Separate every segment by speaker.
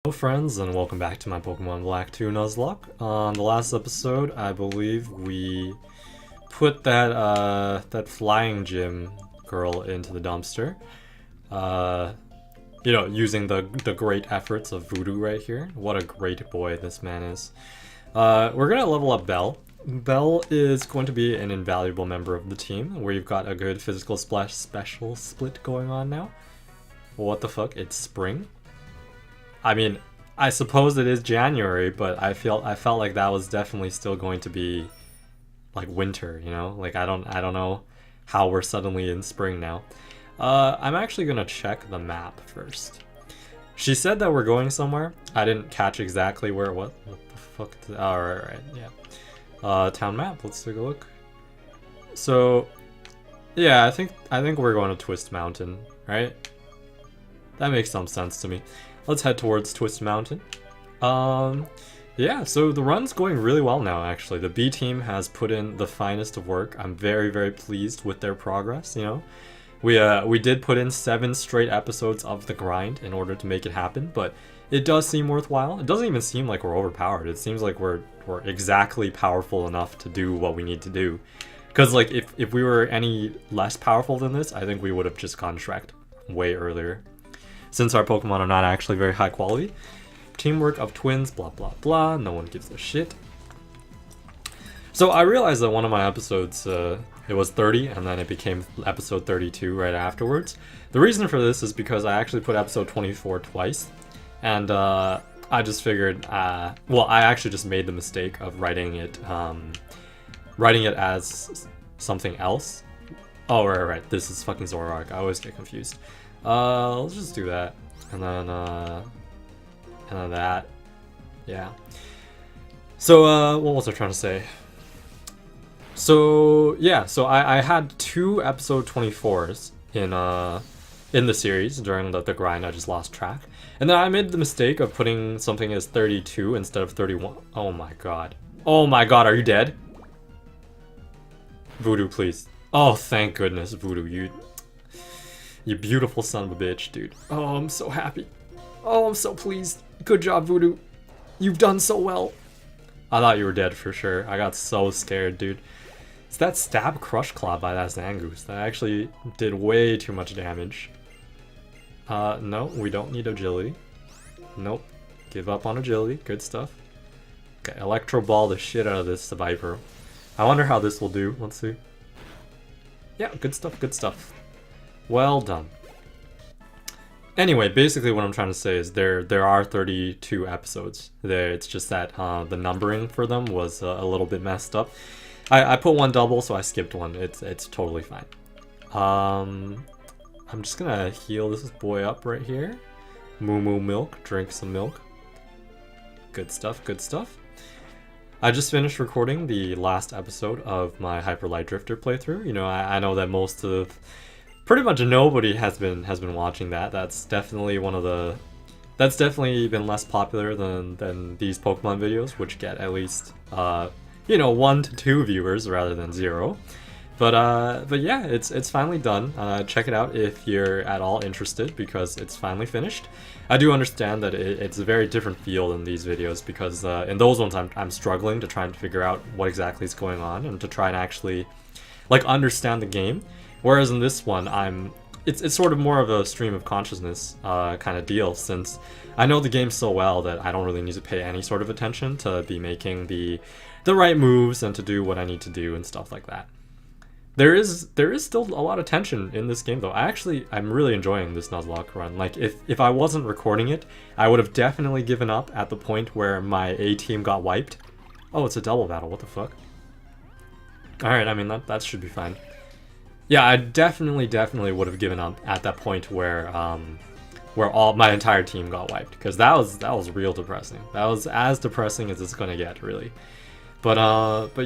Speaker 1: Hello friends, and welcome back to my Pokemon Black 2 Nuzlocke. On the last episode, I believe we put that flying gym girl into the dumpster. Using the great efforts of Voodoo right here. What a great boy this man is. We're gonna level up Belle. Belle is going to be an invaluable member of the team. We've got a good physical splash special split going on now. What the fuck? It's spring? I mean, I suppose it is January, but I felt like that was definitely still going to be like winter, you know? Like I don't know how we're suddenly in spring now. I'm actually gonna check the map first. She said that we're going somewhere. I didn't catch exactly where. What the fuck? Oh, right, yeah. Town map. Let's take a look. So, yeah, I think we're going to Twist Mountain, right? That makes some sense to me. Let's head towards Twist Mountain. Yeah, so the run's going really well now, actually. The B team has put in the finest of work. I'm very, very pleased with their progress, you know? We did put in 7 straight episodes of the grind in order to make it happen, but it does seem worthwhile. It doesn't even seem like we're overpowered. It seems like we're exactly powerful enough to do what we need to do. Because, like, if we were any less powerful than this, I think we would have just gone Shrek way earlier. Since our Pokemon are not actually very high quality. Teamwork of twins, blah blah blah, no one gives a shit. So I realized that one of my episodes, it was 30 and then it became episode 32 right afterwards. The reason for this is because I actually put episode 24 twice. And I just figured, well, I actually just made the mistake of writing it as something else. Oh, right, this is fucking Zoroark, I always get confused. Let's just do that, and then that, yeah. So, what was I trying to say? So, yeah, so I had 2 episode 24s in the series during the grind. I just lost track. And then I made the mistake of putting something as 32 instead of 31. Oh my god. Oh my god, are you dead? Voodoo, please. Oh, thank goodness, Voodoo, you beautiful son of a bitch, dude. Oh, I'm so happy. Oh, I'm so pleased. Good job, Voodoo. You've done so well. I thought you were dead for sure. I got so scared, dude. It's that stab crush claw by that Zangoose that actually did way too much damage. No, we don't need agility. Nope. Give up on agility. Good stuff. Okay, Electro Ball the shit out of this Viper. I wonder how this will do. Let's see. Yeah, good stuff, good stuff. Well done. Anyway, basically what I'm trying to say is there are 32 episodes. It's just that the numbering for them was a little bit messed up. I put one double, so I skipped one. It's totally fine. I'm just gonna heal this boy up right here. Moo moo milk, drink some milk. Good stuff, good stuff. I just finished recording the last episode of my Hyper Light Drifter playthrough. You know, I know that pretty much nobody has been watching that. That's definitely been less popular than these Pokemon videos, which get at least 1 to 2 viewers rather than 0. But yeah, it's finally done. Check it out if you're at all interested, because it's finally finished. I do understand that it's a very different feel than these videos, because in those ones I'm struggling to try and figure out what exactly is going on and to try and actually like understand the game. Whereas in this one, it's sort of more of a stream of consciousness kind of deal, since I know the game so well that I don't really need to pay any sort of attention to be making the right moves and to do what I need to do and stuff like that. There is still a lot of tension in this game though. I'm really enjoying this Nuzlocke run. Like if I wasn't recording it, I would have definitely given up at the point where my A team got wiped. Oh, it's a double battle. What the fuck? All right, I mean that should be fine. Yeah, I definitely would have given up at that point where all my entire team got wiped, because that was real depressing. That was as depressing as it's gonna get, really. But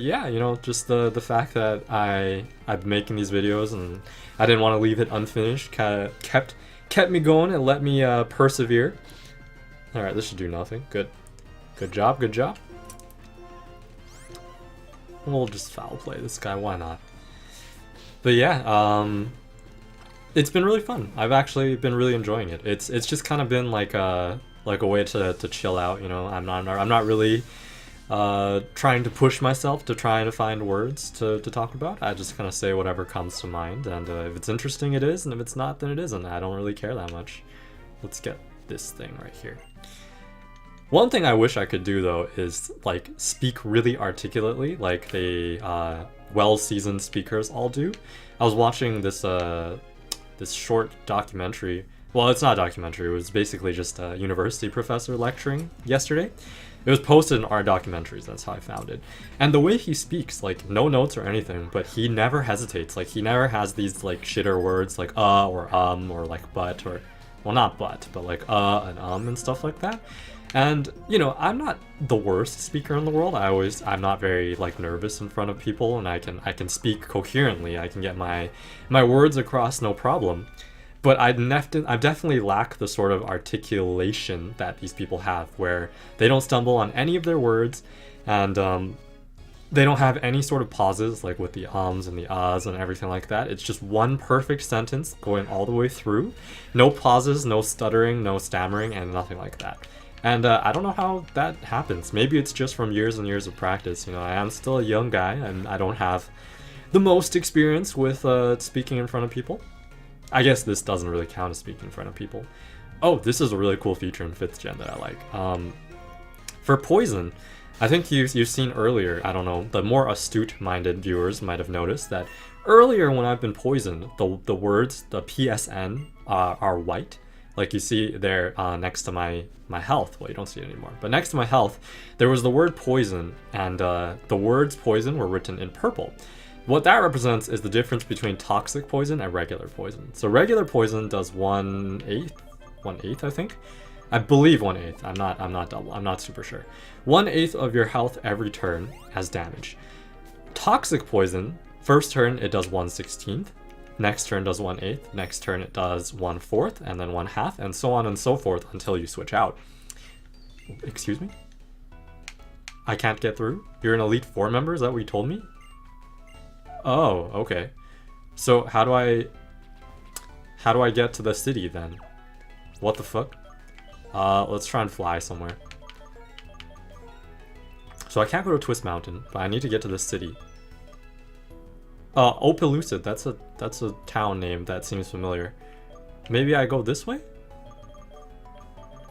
Speaker 1: yeah, you know, just the fact that I've been making these videos and I didn't want to leave it unfinished kept me going and let me persevere. All right, this should do nothing. Good job, good job. We'll just foul play this guy. Why not? But yeah, it's been really fun. I've actually been really enjoying it. It's just kind of been like like a way to chill out. You know, I'm not really trying to push myself to try to find words to talk about. I just kind of say whatever comes to mind, and if it's interesting, it is, and if it's not, then it isn't. I don't really care that much. Let's get this thing right here. One thing I wish I could do though is like speak really articulately, like the well-seasoned speakers all do. I was watching this this short documentary. Well, it's not a documentary. It was basically just a university professor lecturing yesterday. It was posted in our documentaries, that's how I found it. And the way he speaks, like, no notes or anything, but he never hesitates. Like, he never has these, like, shitter words like or like but, or, well, not but like and stuff like that. And, you know, I'm not the worst speaker in the world. I'm not very, like, nervous in front of people, and I can speak coherently. I can get my words across no problem. But I definitely lack the sort of articulation that these people have, where they don't stumble on any of their words, and they don't have any sort of pauses, like with the ums and the ahs and everything like that. It's just one perfect sentence going all the way through. No pauses, no stuttering, no stammering, and nothing like that. And I don't know how that happens. Maybe it's just from years and years of practice. You know, I am still a young guy, and I don't have the most experience with speaking in front of people. I guess this doesn't really count as speaking in front of people. Oh, this is a really cool feature in 5th gen that I like. For poison, I think you've seen earlier, I don't know, the more astute-minded viewers might have noticed that earlier when I've been poisoned, the words, the PSN, are white. Like you see there next to my health. Well, you don't see it anymore. But next to my health, there was the word poison, and the words poison were written in purple. What that represents is the difference between toxic poison and regular poison. So regular poison does 1/8, I think. I believe 1/8. I'm not double. I'm not super sure. 1/8 of your health every turn as damage. Toxic poison, first turn it does 1/16. Next turn does 1/8. Next turn it does 1/4, and then 1/2, and so on and so forth until you switch out. Excuse me? I can't get through? You're an Elite 4 member? Is that what you told me? Oh, okay. So how do I get to the city then? What the fuck? Let's try and fly somewhere. So I can't go to Twist Mountain, but I need to get to the city. Opelucid, that's a town name that seems familiar. Maybe I go this way?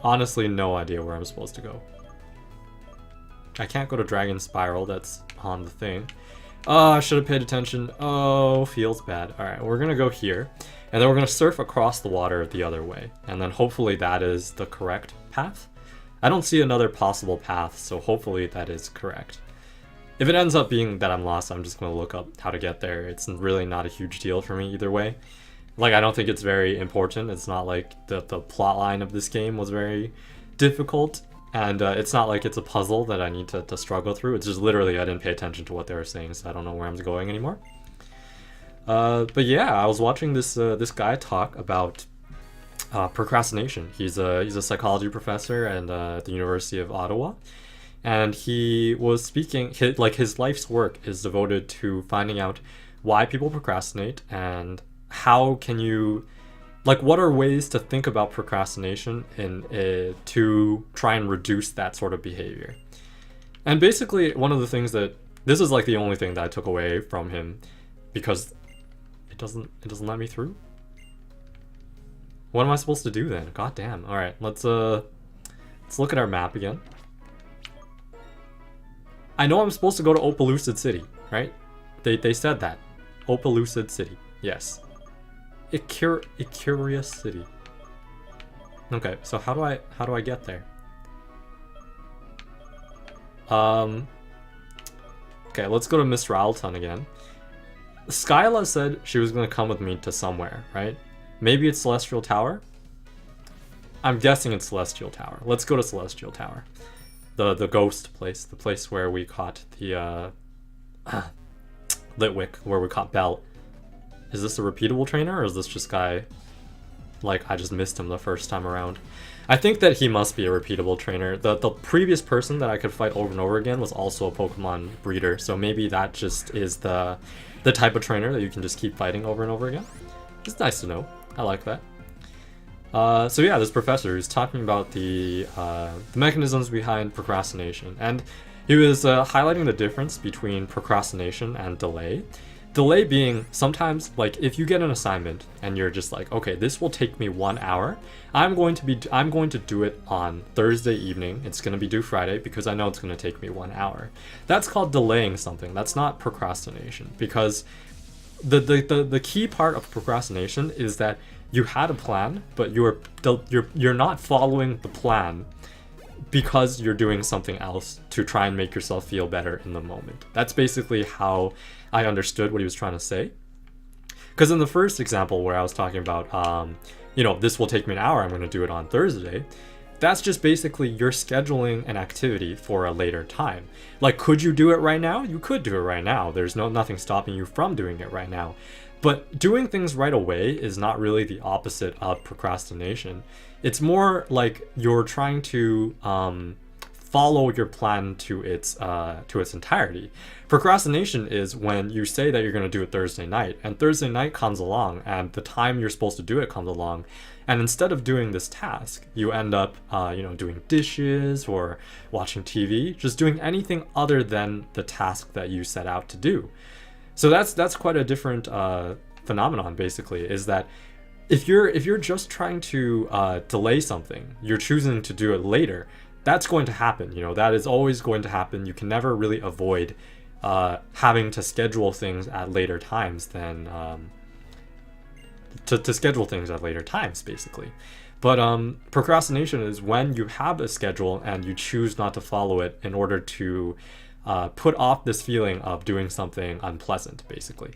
Speaker 1: Honestly, no idea where I'm supposed to go. I can't go to Dragon Spiral, that's on the thing. Oh, I should have paid attention. Oh, feels bad. Alright, we're gonna go here, and then we're gonna surf across the water the other way, and then hopefully that is the correct path. I don't see another possible path, so hopefully that is correct. If it ends up being that I'm lost, I'm just gonna look up how to get there. It's really not a huge deal for me either way. Like, I don't think it's very important. It's not like the plot line of this game was very difficult. And it's not like it's a puzzle that I need to struggle through. It's just literally I didn't pay attention to what they were saying, so I don't know where I'm going anymore. But yeah, I was watching this guy talk about procrastination. He's a psychology professor at the University of Ottawa, and he was speaking. His life's work is devoted to finding out why people procrastinate and how can you. Like, what are ways to think about procrastination to try and reduce that sort of behavior? And basically, one of the things this is like the only thing that I took away from him, because it doesn't let me through. What am I supposed to do then? God damn. All right, let's look at our map again. I know I'm supposed to go to Opelucid City, right? They said that. Opelucid City. Yes. Curious City. Okay, so how do I get there? Okay, let's go to Miss Ralton again. Skyla said she was gonna come with me to somewhere, right? Maybe it's Celestial Tower? I'm guessing it's Celestial Tower. Let's go to Celestial Tower. The ghost place, the place where we caught the Litwick, where we caught Belle. Is this a repeatable trainer, or is this just guy, like, I just missed him the first time around? I think that he must be a repeatable trainer. The previous person that I could fight over and over again was also a Pokemon breeder, so maybe that just is the type of trainer that you can just keep fighting over and over again. It's nice to know. I like that. So yeah, this professor is talking about the mechanisms behind procrastination, and he was highlighting the difference between procrastination and delay. Delay being sometimes, like, if you get an assignment and you're just like, okay, this will take me 1 hour. I'm going to do it on Thursday evening. It's going to be due Friday because I know it's going to take me 1 hour. That's called delaying something. That's not procrastination, because the key part of procrastination is that you had a plan, but you're not following the plan because you're doing something else to try and make yourself feel better in the moment. That's basically how I understood what he was trying to say. Because in the first example where I was talking about, this will take me an hour, I'm going to do it on Thursday, that's just basically you're scheduling an activity for a later time. Like, could you do it right now? You could do it right now. There's nothing stopping you from doing it right now. But doing things right away is not really the opposite of procrastination. It's more like you're trying to follow your plan to its entirety. Procrastination is when you say that you're going to do it Thursday night, and Thursday night comes along, and the time you're supposed to do it comes along, and instead of doing this task, you end up doing dishes or watching TV, just doing anything other than the task that you set out to do. So that's quite a different phenomenon, basically, is that if you're just trying to delay something, you're choosing to do it later, that's going to happen. That is always going to happen. You can never really avoid having to schedule things at later times than to schedule things at later times, basically. But procrastination is when you have a schedule and you choose not to follow it in order to put off this feeling of doing something unpleasant, basically.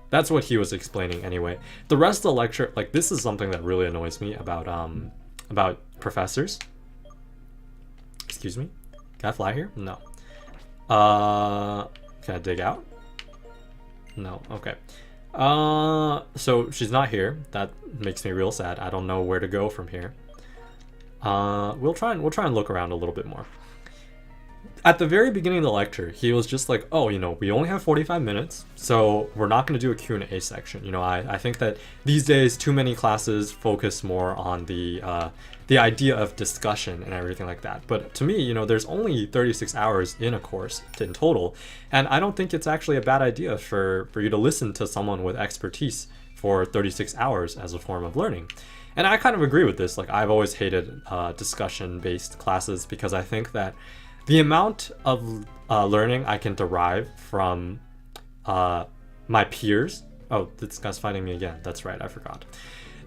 Speaker 1: That's what he was explaining anyway. The rest of the lecture, like, this is something that really annoys me about professors. Excuse me? Can I fly here? No. Can I dig out? No. Okay. So she's not here. That makes me real sad. I don't know where to go from here. We'll try and look around a little bit more. At the very beginning of the lecture, he was just like, oh, we only have 45 minutes, so we're not going to do a Q&A section. I think that these days too many classes focus more on the idea of discussion and everything like that. But to me, there's only 36 hours in a course in total, and I don't think it's actually a bad idea for you to listen to someone with expertise for 36 hours as a form of learning. And I kind of agree with this. Like, I've always hated discussion-based classes because I think that the amount of learning I can derive from my peers... Oh, this guy's fighting me again. That's right, I forgot.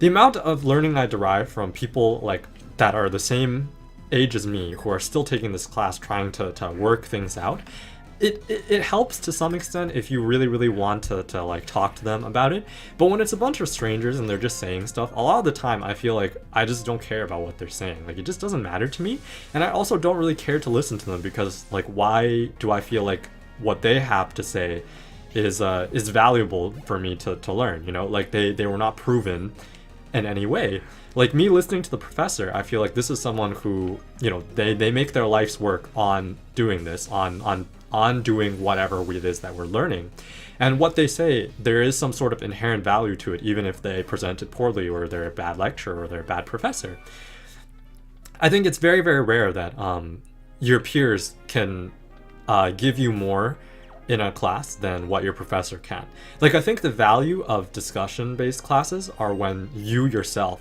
Speaker 1: The amount of learning I derive from people like that are the same age as me, who are still taking this class, trying to work things out, it helps to some extent if you really, really want to like talk to them about it. But when it's a bunch of strangers and they're just saying stuff, a lot of the time I feel like I just don't care about what they're saying. Like, it just doesn't matter to me. And I also don't really care to listen to them because, like, why do I feel like what they have to say is valuable for me to learn? Like, they were not proven in any way. Like, me listening to the professor, I feel like this is someone who, they make their life's work on doing this, on doing whatever it is that we're learning. And what they say, there is some sort of inherent value to it, even if they present it poorly, or they're a bad lecturer, or they're a bad professor. I think it's very, very rare that your peers can give you more in a class than what your professor can. Like, I think the value of discussion-based classes are when you yourself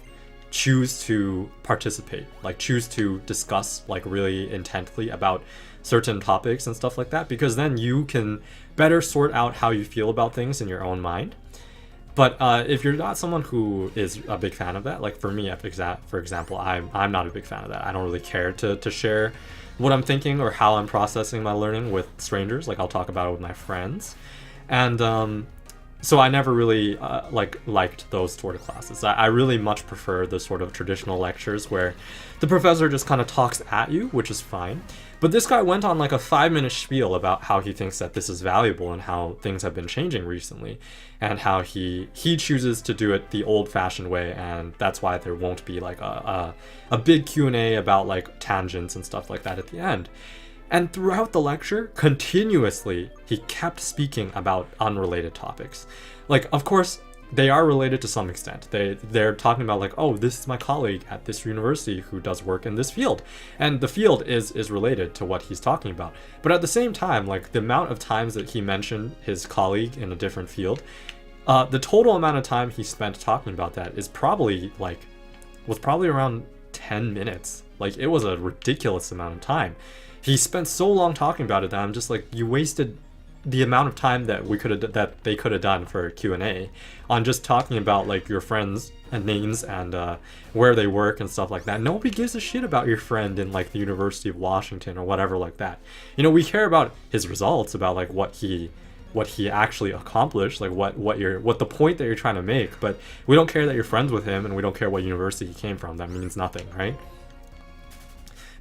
Speaker 1: choose to participate, like choose to discuss like really intently about certain topics and stuff like that, because then you can better sort out how you feel about things in your own mind. But if you're not someone who is a big fan of that, like for me, for example, I'm not a big fan of that. I don't really care to share what I'm thinking or how I'm processing my learning with strangers. Like, I'll talk about it with my friends. And so I never really liked those sort of classes. I really much prefer the sort of traditional lectures where the professor just kind of talks at you, which is fine. But this guy went on like a 5-minute spiel about how he thinks that this is valuable and how things have been changing recently, and how he chooses to do it the old-fashioned way, and that's why there won't be like a big Q&A about like tangents and stuff like that at the end. And throughout the lecture, continuously, he kept speaking about unrelated topics. Like, of course, they are related to some extent. They're talking about like, oh, this is my colleague at this university who does work in this field, and the field is related to what he's talking about. But at the same time, like the amount of times that he mentioned his colleague in a different field, the total amount of time he spent talking about that is probably around 10 minutes. Like it was a ridiculous amount of time. He spent so long talking about it that I'm just like, you wasted the amount of time that they could have done for Q&A on just talking about like your friends and names and where they work and stuff like that. Nobody gives a shit about your friend in like the University of Washington or whatever like that. You know, we care about his results, about like what he actually accomplished, like what the point that you're trying to make, but we don't care that you're friends with him, and we don't care what university he came from. That means nothing, right?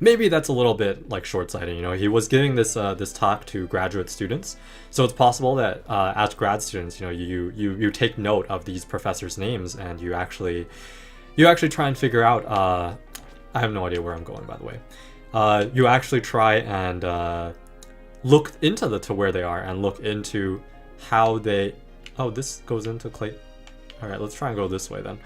Speaker 1: Maybe that's a little bit like short-sighted. You know, he was giving this this talk to graduate students, so it's possible that as grad students, you know, you take note of these professors' names, and you actually try and figure out. I have no idea where I'm going, by the way. You actually try and look into to where they are, and look into how they. Oh, this goes into clay. All right, let's try and go this way then.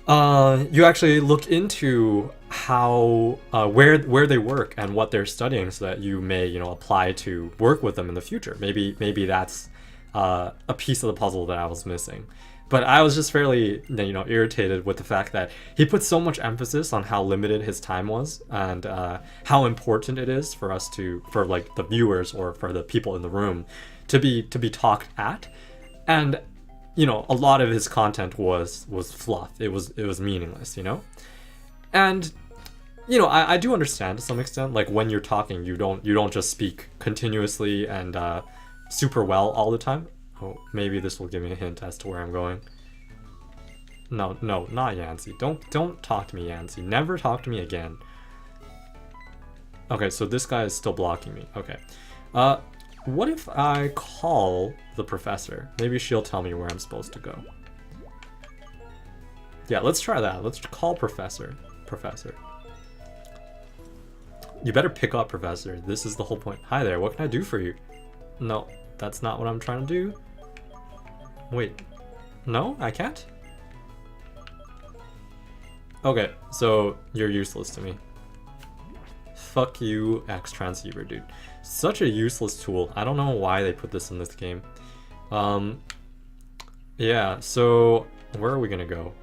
Speaker 1: You actually look into how where they work and what they're studying, so that you may, you know, apply to work with them in the future. Maybe that's a piece of the puzzle that I was missing. But I was just fairly, you know, irritated with the fact that he put so much emphasis on how limited his time was, and how important it is for us for like the viewers or for the people in the room to be talked at. And you know, a lot of his content was fluff. It was meaningless, you know? And you know, I do understand to some extent, like when you're talking, you don't just speak continuously and super well all the time. Oh, maybe this will give me a hint as to where I'm going. No, not Yancey. Don't talk to me, Yancey. Never talk to me again. Okay, so this guy is still blocking me. Okay. What if I call the professor? Maybe she'll tell me where I'm supposed to go. Yeah, let's try that. Let's call Professor. Professor. You better pick up, Professor. This is the whole point. Hi there, what can I do for you? No, that's not what I'm trying to do. Wait. No, I can't? Okay, so you're useless to me. Fuck you, X-Transceiver, dude. Such a useless tool. I don't know why they put this in this game. Yeah, so where are we gonna go?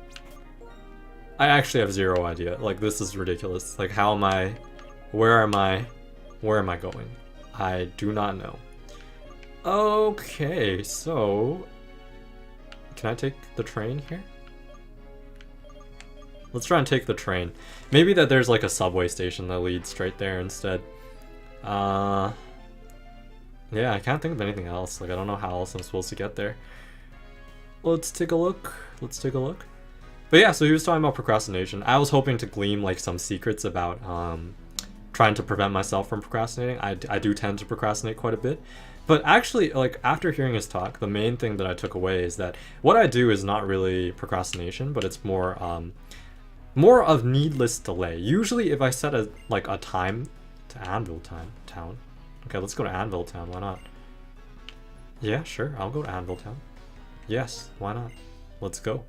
Speaker 1: I actually have zero idea. Like, this is ridiculous. Like, how am I... Where am I going? I do not know. Okay, so... Can I take the train here? Let's try and take the train. Maybe that there's like a subway station that leads straight there instead. Yeah, I can't think of anything else. Like, I don't know how else I'm supposed to get there. Let's take a look. But yeah, so he was talking about procrastination. I was hoping to glean like some secrets about trying to prevent myself from procrastinating. I do tend to procrastinate quite a bit. But actually, like, after hearing his talk, the main thing that I took away is that what I do is not really procrastination, but it's more of needless delay. Usually if I set a time to Anvil Town. Okay, let's go to Anvil Town, why not? Yeah, sure, I'll go to Anvil Town. Yes, why not? Let's go.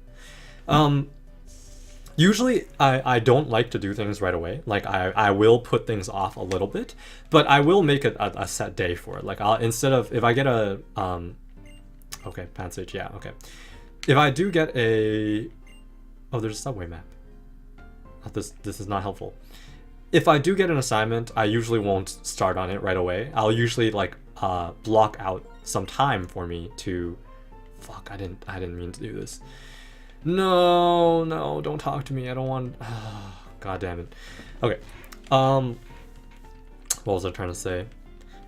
Speaker 1: Usually I don't like to do things right away. Like I will put things off a little bit, but I will make a set day for it. Like instead of, if I get a okay, Pansage, yeah, okay. If I do get a, oh, there's a subway map. This is not helpful. If I do get an assignment, I usually won't start on it right away. I'll usually like block out some time for me to, fuck, I didn't mean to do this. No, don't talk to me. I don't want, god damn it. Okay. What was I trying to say?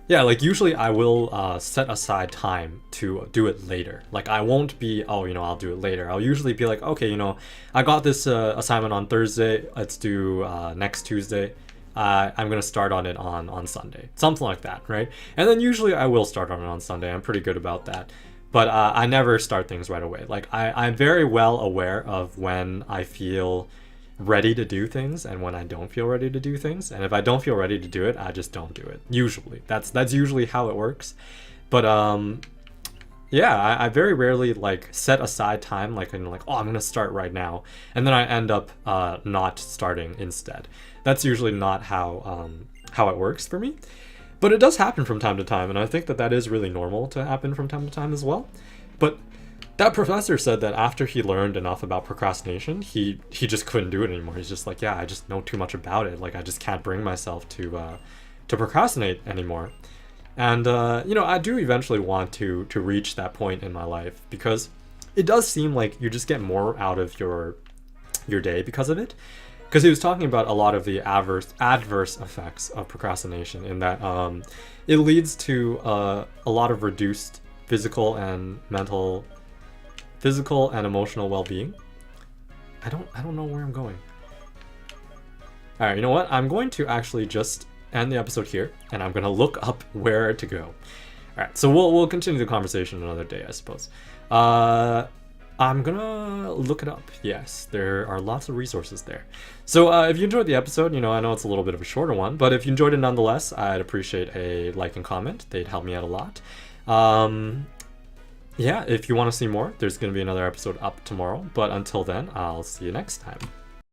Speaker 1: Yeah, like usually I will set aside time to do it later. Like I won't be, oh, you know, I'll do it later. I'll usually be like, okay, you know, I got this assignment on Thursday. Let's do next Tuesday. I'm gonna start on it on Sunday. Something like that, right? And then usually I will start on it on Sunday. I'm pretty good about that. But I never start things right away. Like I'm very well aware of when I feel ready to do things and when I don't feel ready to do things. And if I don't feel ready to do it, I just don't do it. Usually. That's usually how it works. But Yeah, I very rarely like set aside time like and like, oh, I'm gonna start right now, and then I end up not starting instead. That's usually not how it works for me, but it does happen from time to time, and I think that that is really normal to happen from time to time as well. But that professor said that after he learned enough about procrastination, he just couldn't do it anymore. He's just like, yeah, I just know too much about it. Like I just can't bring myself to procrastinate anymore. And you know, I do eventually want to reach that point in my life because it does seem like you just get more out of your day because of it. Because he was talking about a lot of the adverse effects of procrastination in that it leads to a lot of reduced physical and emotional well-being. I don't know where I'm going. All right, you know what? I'm going to actually just end the episode here, and I'm gonna look up where to go. All right, so we'll continue the conversation another day, I suppose. I'm gonna look it up. Yes, there are lots of resources there. So if you enjoyed the episode, you know, I know it's a little bit of a shorter one, but if you enjoyed it nonetheless, I'd appreciate a like and comment. They'd help me out a lot. Yeah, if you want to see more, there's going to be another episode up tomorrow. But until then, I'll see you next time.